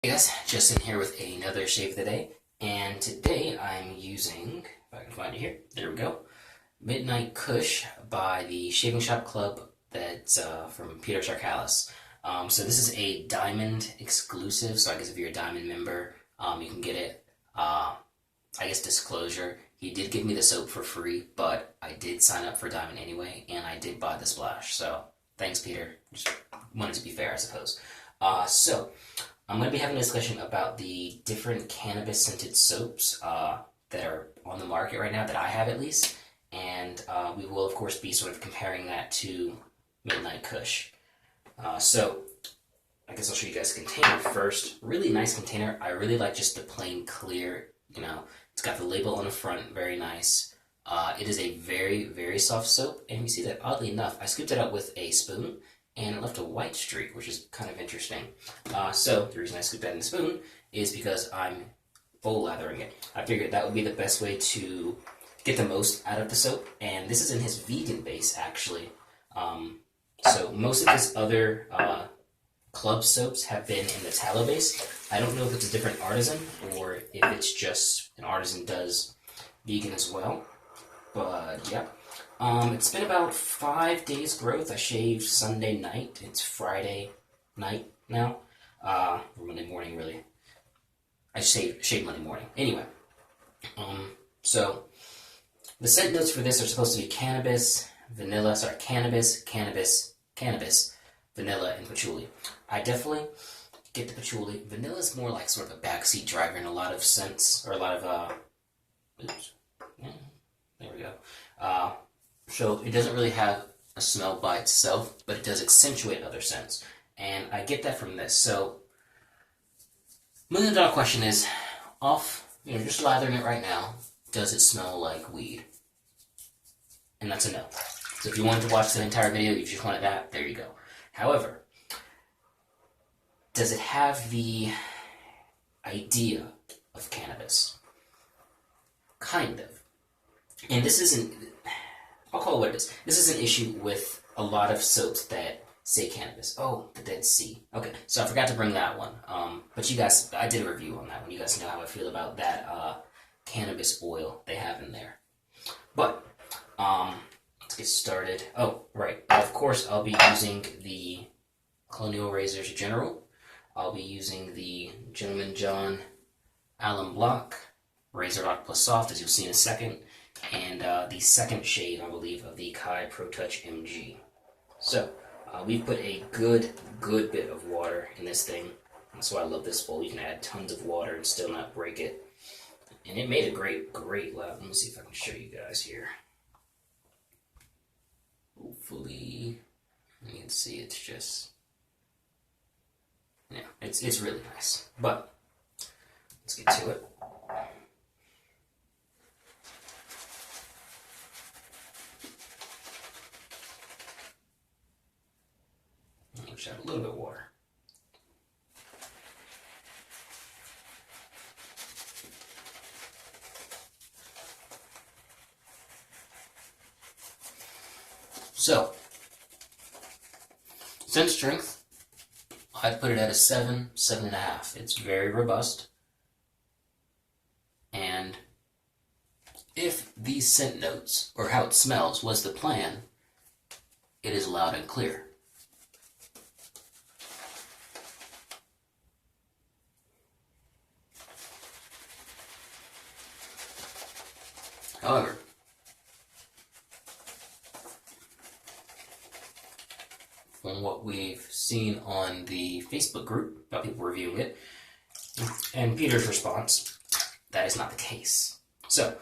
Hey guys, Justin here with another shave of the day, and today I'm using, if I can find it here, there we go, Midnight Kush by the Shaving Shop Club that's from Peter Sarkalis. So this is a Diamond exclusive, so I guess if you're a Diamond member, you can get it. I guess disclosure, he did give me the soap for free, but I did sign up for Diamond anyway, and I did buy the splash, so thanks Peter, just wanted to be fair I suppose. So I'm going to be having a discussion about the different cannabis scented soaps that are on the market right now, that I have at least, and we will of course be sort of comparing that to Midnight Kush. So I guess I'll show you guys the container first. Really nice container. I really like just the plain clear, it's got the label on the front, very nice. It is a very, very soft soap, and you see that oddly enough, I scooped it out with a spoon, and it left a white streak, which is kind of interesting. So the reason I scooped that in the spoon is because I'm full lathering it. I figured that would be the best way to get the most out of the soap, and this is in his vegan base, actually. So most of his other club soaps have been in the tallow base. I don't know if it's a different artisan, or if it's just an artisan does vegan as well, but yeah. It's been about 5 days growth. I shaved Sunday night. It's Friday night now. Or Monday morning, really. I shaved Monday morning. Anyway, so the scent notes for this are supposed to be cannabis, vanilla, and patchouli. I definitely get the patchouli. Vanilla is more like sort of a backseat driver in a lot of scents, or a lot of, oops. Yeah, there we go. So it doesn't really have a smell by itself, but it does accentuate other scents. And I get that from this. So, $1 million question is, just lathering it right now, does it smell like weed? And that's a no. So if you wanted to watch the entire video, you just wanted that, there you go. However, does it have the idea of cannabis? Kind of. And this isn't, I'll call it what it is. This is an issue with a lot of soaps that say cannabis. Oh, the Dead Sea. Okay, so I forgot to bring that one. But you guys, I did a review on that one. You guys know how I feel about that cannabis oil they have in there. But, let's get started. Oh, right. Of course, I'll be using the Colonial Razors General. I'll be using the Gentleman John Alum Block, Razorock Plissoft, as you'll see in a second, and the second shade, I believe, of the ProTouch MG. So, we've put a good bit of water in this thing. That's why I love this bowl. You can add tons of water and still not break it. And it made a great lap. Let me see if I can show you guys here. Hopefully, you can see it's just, yeah, it's really nice. But, let's get to it. Just add a little bit of water. So, scent strength, I'd put it at a 7, 7.5. It's very robust. And if these scent notes, or how it smells, was the plan, it is loud and clear. However, from what we've seen on the Facebook group about people reviewing it, and Peter's response, that is not the case. So,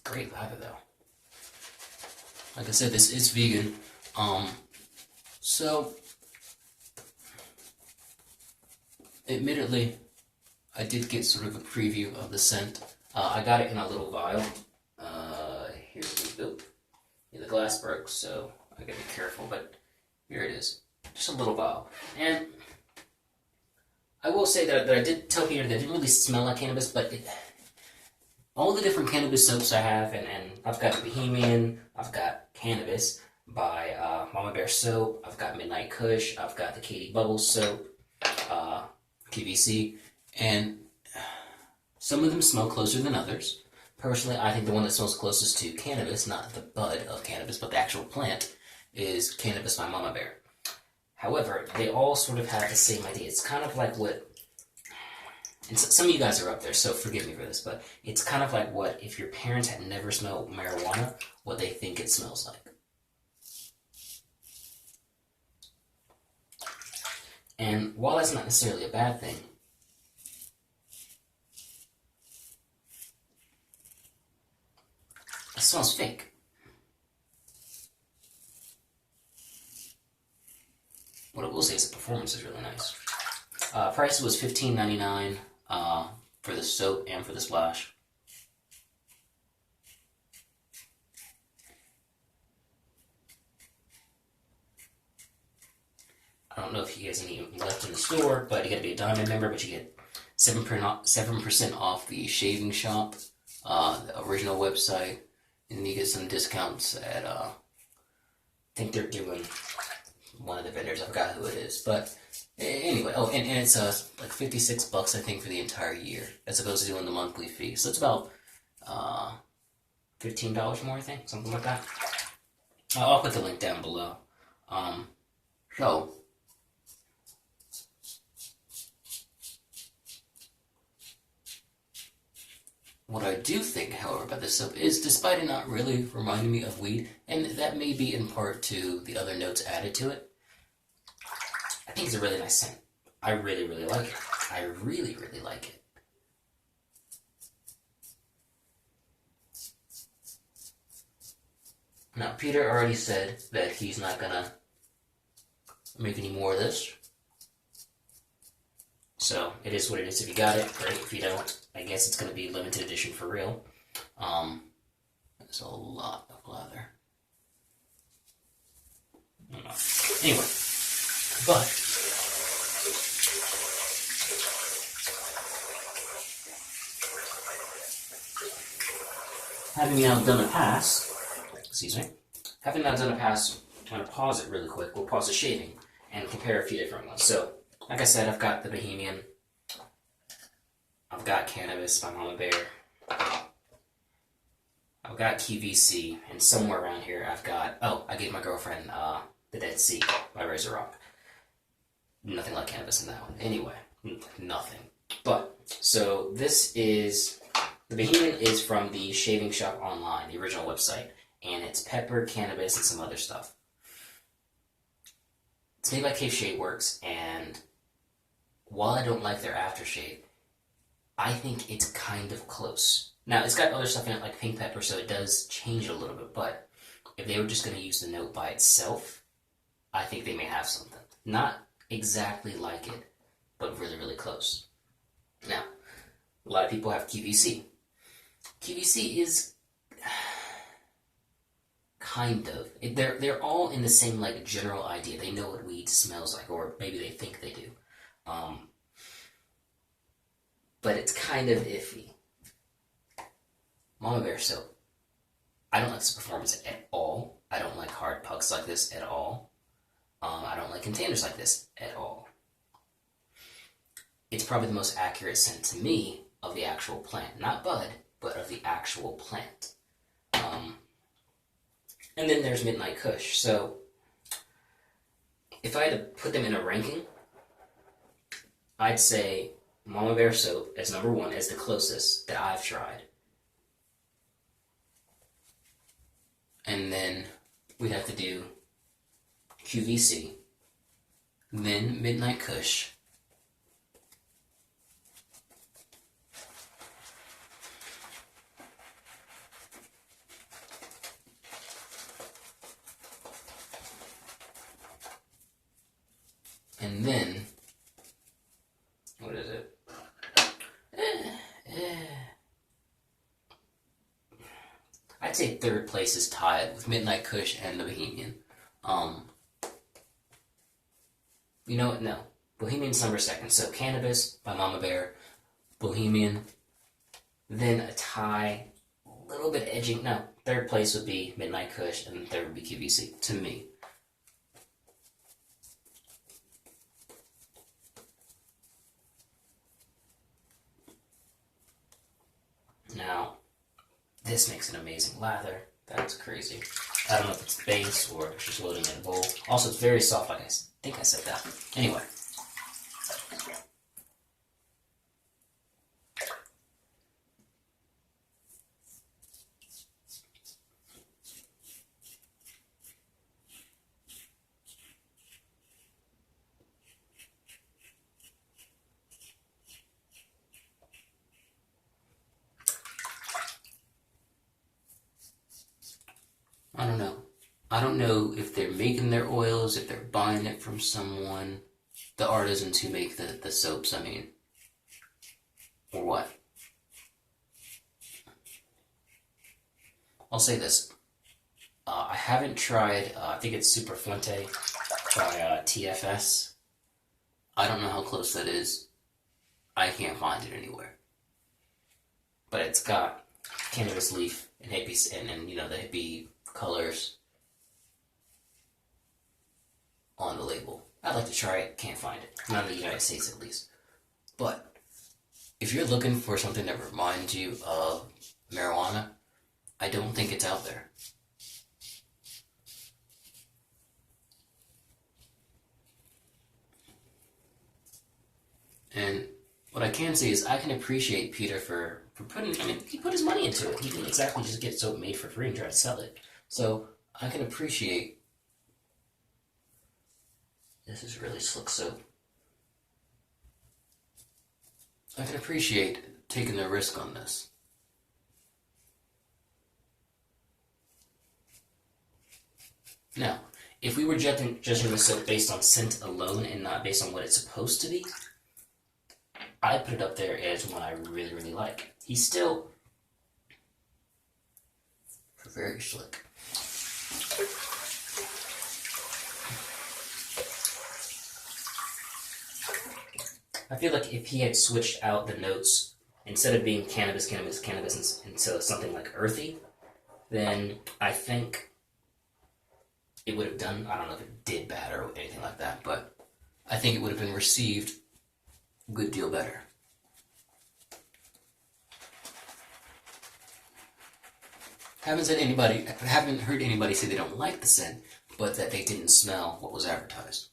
great lather though. Like I said, this is vegan. So, admittedly, I did get sort of a preview of the scent. I got it in a little vial. Here's the the glass broke, so I gotta be careful, but here it is. Just a little vial. And I will say that I did tell Peter that it didn't really smell like cannabis, but all the different cannabis soaps I have, and I've got the Bohemian, I've got Cannabis by Mama Bear Soap, I've got Midnight Kush, I've got the Katie Bubbles Soap, QVC, and some of them smell closer than others. Personally, I think the one that smells closest to cannabis, not the bud of cannabis, but the actual plant, is Cannabis by Mama Bear. However, they all sort of have the same idea. It's kind of like what, and some of you guys are up there, so forgive me for this, but it's kind of like what if your parents had never smelled marijuana, what they think it smells like. And while that's not necessarily a bad thing, it smells fake. What I will say is the performance is really nice. Price was $15.99 for the soap and for the splash. I don't know if he has any left in the store, but you got to be a Diamond member, but you get 7% off the Shaving Shop, the original website, and you get some discounts at, I think they're doing one of the vendors, I forgot who it is, but anyway, oh, and it's like $56, I think, for the entire year, as opposed to doing the monthly fee, so it's about $15 more, I think, something like that. I'll put the link down below. So, what I do think, however, about this soap is, despite it not really reminding me of weed, and that may be in part to the other notes added to it, I think it's a really nice scent. I really, really like it. I really, really like it. Now, Peter already said that he's not gonna make any more of this. So, it is what it is. If you got it, great. If you don't, I guess it's going to be limited edition for real. There's a lot of lather. Anyway, but having now done a pass, I'm going to pause it really quick. We'll pause the shaving and compare a few different ones. So, like I said, I've got the Bohemian, I've got Cannabis by Mama Bear, I've got QVC, and somewhere around here I've got, I gave my girlfriend the Dead Sea by Razorock. Nothing like Cannabis in that one. Anyway, nothing. But, so this is, the Bohemian is from the Shaving Shop Online, the original website, and it's pepper, cannabis, and some other stuff. It's made by Cave Shade Works, and while I don't like their aftershave, I think it's kind of close. Now, it's got other stuff in it like pink pepper, so it does change it a little bit, but if they were just going to use the note by itself, I think they may have something. Not exactly like it, but really, really close. Now, a lot of people have QVC. QVC is kind of. They're all in the same like general idea. They know what weed smells like, or maybe they think they do. But it's kind of iffy. Mama Bear soap. I don't like this performance at all. I don't like hard pucks like this at all. I don't like containers like this at all. It's probably the most accurate scent to me of the actual plant. Not bud, but of the actual plant. And then there's Midnight Kush. So, if I had to put them in a ranking, I'd say Mama Bear soap as number one, as the closest that I've tried. And then we'd have to do QVC, then Midnight Kush, and then, what is it? I'd say third place is tied with Midnight Kush and the Bohemian. You know what? No. Bohemian's number second. So Cannabis by Mama Bear, Bohemian, then a tie, a little bit edging. No, third place would be Midnight Kush, and third would be QVC, to me. This makes an amazing lather. That's crazy. I don't know if it's base or it's just loading in a bowl. Also, it's very soft, like I think I said that. Anyway. I don't know. I don't know if they're making their oils, if they're buying it from someone, the artisans who make the soaps, I mean, or what. I'll say this. I haven't tried, I think it's Super Fuente by TFS. I don't know how close that is. I can't find it anywhere. But it's got cannabis leaf and hippie, and you know, the hippie colors on the label. I'd like to try it, can't find it. Not in the United States at least. But if you're looking for something that reminds you of marijuana, I don't think it's out there. And what I can say is I can appreciate Peter for putting, I mean, he put his money into it. He didn't exactly just get soap made for free and try to sell it. So I can appreciate, this is really slick soap. I can appreciate taking the risk on this. Now, if we were judging the soap based on scent alone and not based on what it's supposed to be, I'd put it up there as one I really, really like. He's still very slick. I feel like if he had switched out the notes, instead of being cannabis, into something like earthy, then I think it would have done, I don't know if it did bad or anything like that, but I think it would have been received a good deal better. Haven't heard anybody say they don't like the scent, but that they didn't smell what was advertised.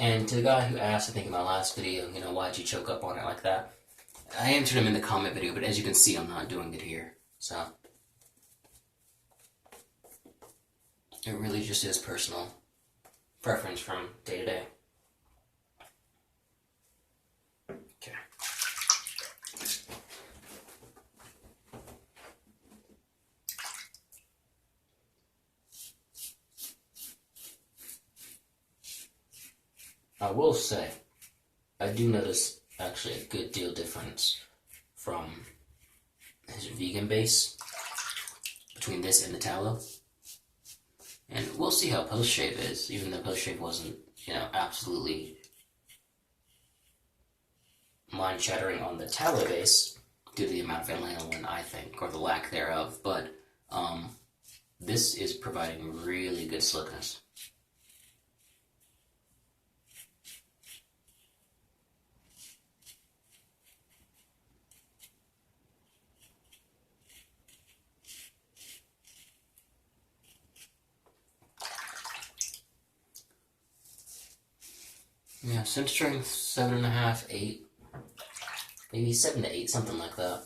And to the guy who asked, I think in my last video, you know, why'd you choke up on it like that? I answered him in the comment video, but as you can see, I'm not doing it here. So it really just is personal preference from day to day. Okay. I will say, I do notice actually a good deal difference from his vegan base between this and the tallow. And we'll see how post-shave is, even though post-shave wasn't, you know, absolutely mind-shattering on the tallow base due to the amount of aniline, I think, or the lack thereof. But this is providing really good slickness. Yeah, scent strength 7.5, 8, maybe 7 to 8, something like that.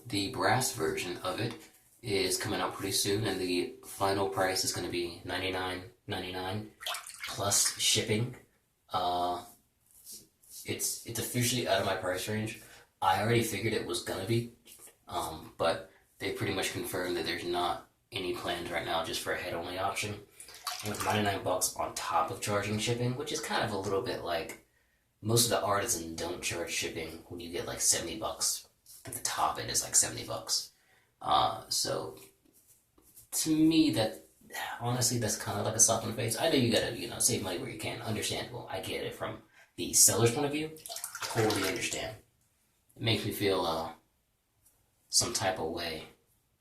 The brass version of it is coming out pretty soon, and the final price is going to be $99.99 plus shipping. It's officially out of my price range. I already figured it was gonna be, but they pretty much confirmed that there's not any plans right now just for a head-only option. And with 99 bucks on top of charging shipping, which is kind of a little bit like most of the artisans don't charge shipping when you get like 70 bucks. At the top end is like 70 bucks. So to me, that honestly, that's kind of like a slap in the face. I know you gotta, save money where you can. Understandable. I get it from the seller's point of view. Totally understand. It makes me feel some type of way,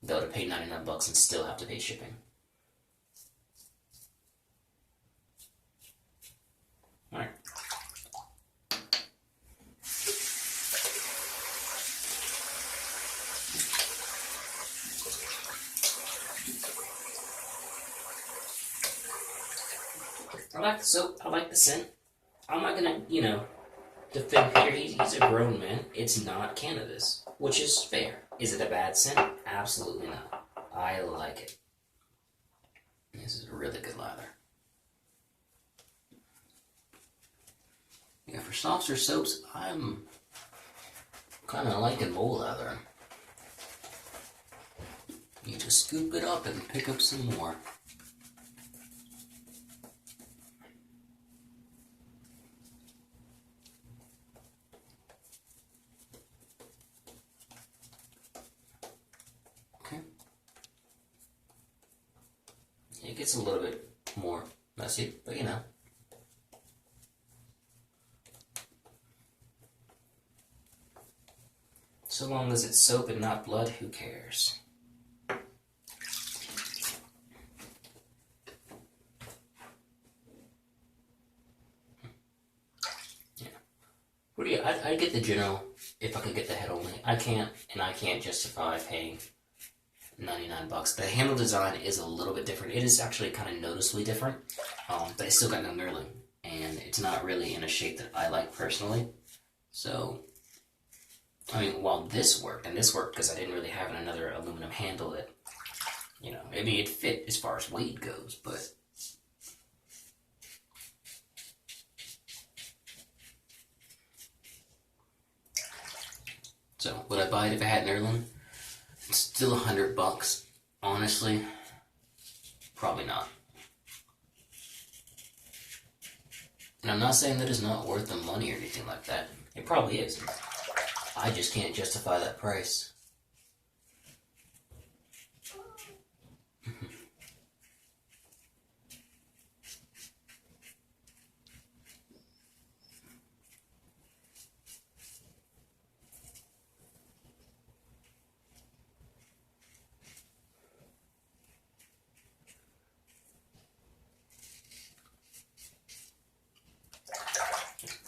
though, to pay 99 bucks and still have to pay shipping. Alright. I like the soap. I like the scent. I'm not gonna, defend Peter. He's a grown man. It's not cannabis, which is fair. Is it a bad scent? Absolutely not. I like it. This is a really good lather. Yeah, for softer soaps, I'm kind of liking bowl lather. You just scoop it up and pick up some more. Okay. It gets a little bit more messy, but so long as it's soap and not blood, who cares? Yeah. What do you? I get the general. If I could get the head only, I can't justify paying 99 bucks. The handle design is a little bit different. It is actually kind of noticeably different, but it's still got no knurling, and it's not really in a shape that I like personally. So, I mean, while this worked, and this worked because I didn't really have another aluminum handle that, it fit as far as weight goes, but so would I buy it if I had knurling? It's still 100 bucks. Honestly, probably not. And I'm not saying that it's not worth the money or anything like that. It probably is. I just can't justify that price.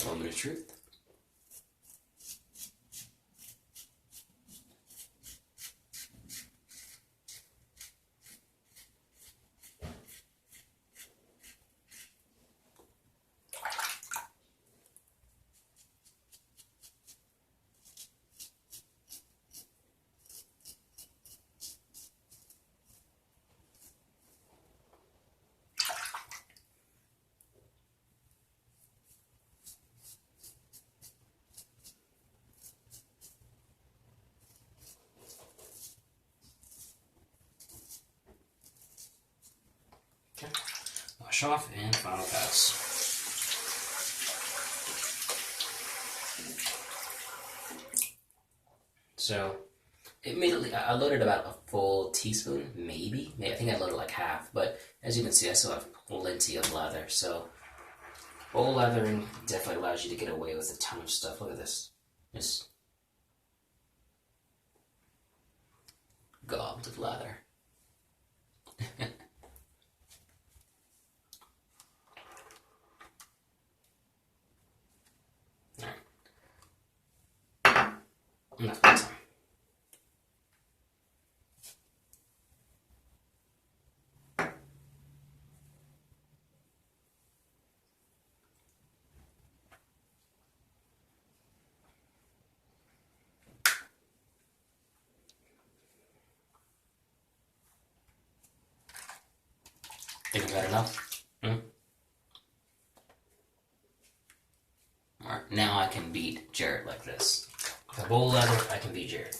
Moment of truth. Okay. Wash off and final pass. So, admittedly, I loaded about a full teaspoon, maybe. I think I loaded like half, but as you can see, I still have plenty of lather. So, bowl lathering definitely allows you to get away with a ton of stuff. Look at this. Just gobs of lather. Enough of time. Think I've got enough? Alright, now I can beat Jared like this. With a bowl leather, I can beat Jared.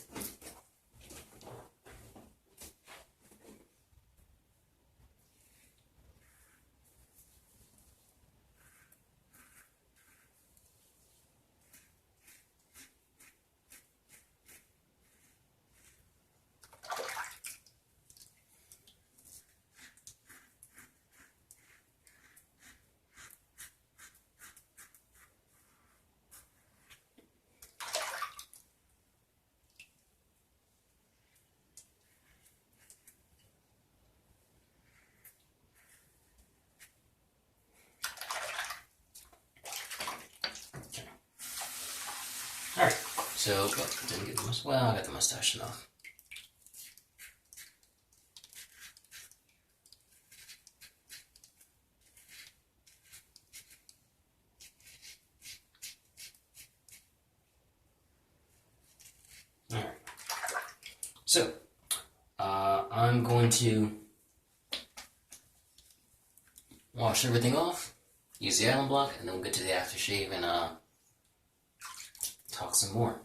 So, oh, didn't get the mustache. Well, I got the mustache enough. Alright. So, I'm going to wash everything off, use the Alum block, and then we'll get to the aftershave and talk some more.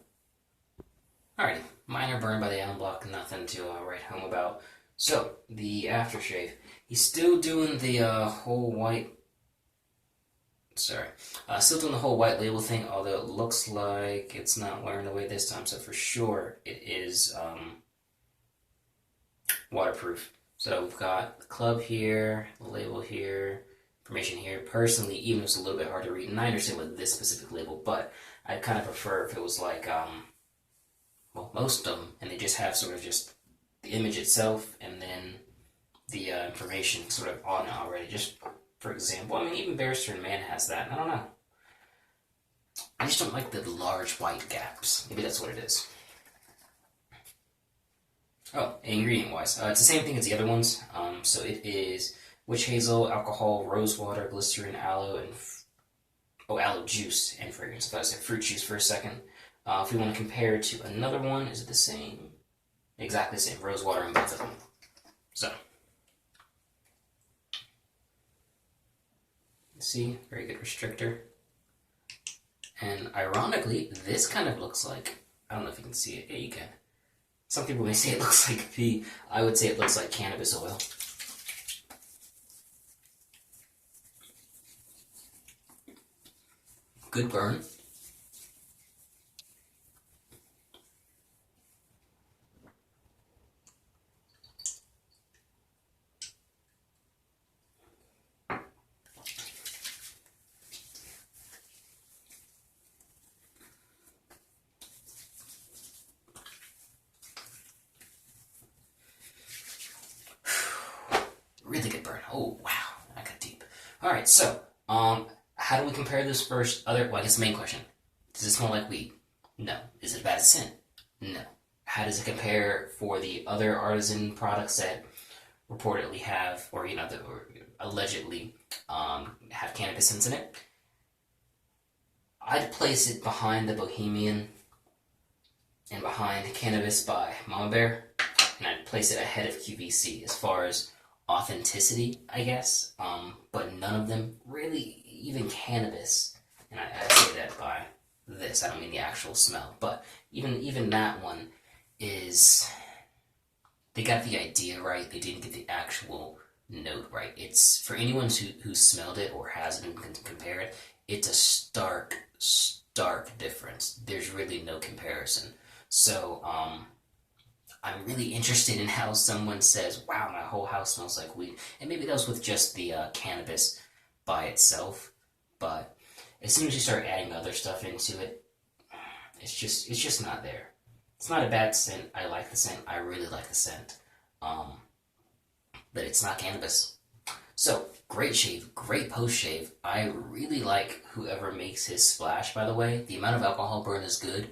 Alrighty, minor burn by the Alum block, nothing to write home about. So, the aftershave. He's still doing the whole white... still doing the whole white label thing, although it looks like it's not wearing away this time, so for sure it is waterproof. So we've got the club here, the label here, information here. Personally, even if it's a little bit hard to read, and I understand with this specific label, but I'd kind of prefer if it was like, well, most of them, and they just have sort of just the image itself and then the information sort of on it already. Just for example, I mean, even Barrister and Man has that. I don't know. I just don't like the large white gaps. Maybe that's what it is. Oh, ingredient-wise, it's the same thing as the other ones. So it is witch hazel, alcohol, rose water, glycerin, aloe, and aloe juice and fragrance. I thought I said fruit juice for a second. If we want to compare it to another one, is it the same? Exactly the same. Rose water in both of them. So, see, very good restrictor. And ironically, this kind of looks like, I don't know if you can see it. Yeah, you can. Some people may say it looks like pee. I would say it looks like cannabis oil. Good burn. Really good burn. Oh, wow. I got deep. Alright, so, how do we compare this first other... Well, I guess the main question. Does it smell like weed? No. Is it a bad scent? No. How does it compare for the other artisan products that reportedly have, or, you know, that allegedly have cannabis scents in it? I'd place it behind the Bohemian and behind Cannabis by Mama Bear, and I'd place it ahead of QVC as far as authenticity, I guess, but none of them really, even cannabis, and I say that by this, I don't mean the actual smell, but even that one is, they got the idea right, they didn't get the actual note right. It's, for anyone who smelled it or hasn't and can compare it, it's a stark difference. There's really no comparison. So, I'm really interested in how someone says, wow, my whole house smells like weed. And maybe that was with just the cannabis by itself. But as soon as you start adding other stuff into it, it's just not there. It's not a bad scent. I like the scent. I really like the scent. But it's not cannabis. So, great shave. Great post-shave. I really like whoever makes his splash, by the way. The amount of alcohol burn is good,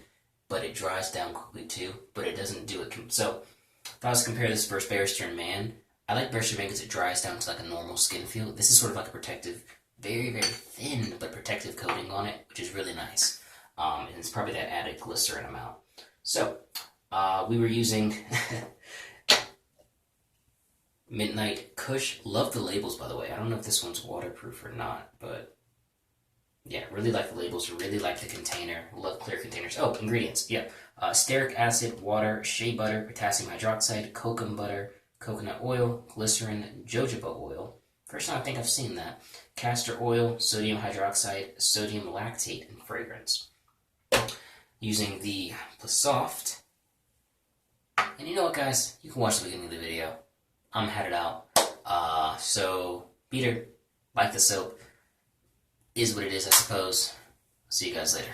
but it dries down quickly too, but it doesn't do it. So, if I was to compare this versus Barrister and Man, I like Barrister and Man because it dries down to like a normal skin feel. This is sort of like a protective, very, very thin, but protective coating on it, which is really nice. And it's probably that added glycerin amount. So, we were using Midnight Kush. Love the labels, by the way. I don't know if this one's waterproof or not, but yeah, really like the labels, really like the container. Love clear containers. Oh, ingredients. Yeah. Stearic acid, water, shea butter, potassium hydroxide, kokum butter, coconut oil, glycerin, jojoba oil. First time I think I've seen that. Castor oil, sodium hydroxide, sodium lactate, and fragrance. Using the Plissoft. And you know what, guys? You can watch the beginning of the video. I'm headed out. So, Peter, like the soap. Is what it is, I suppose. See you guys later.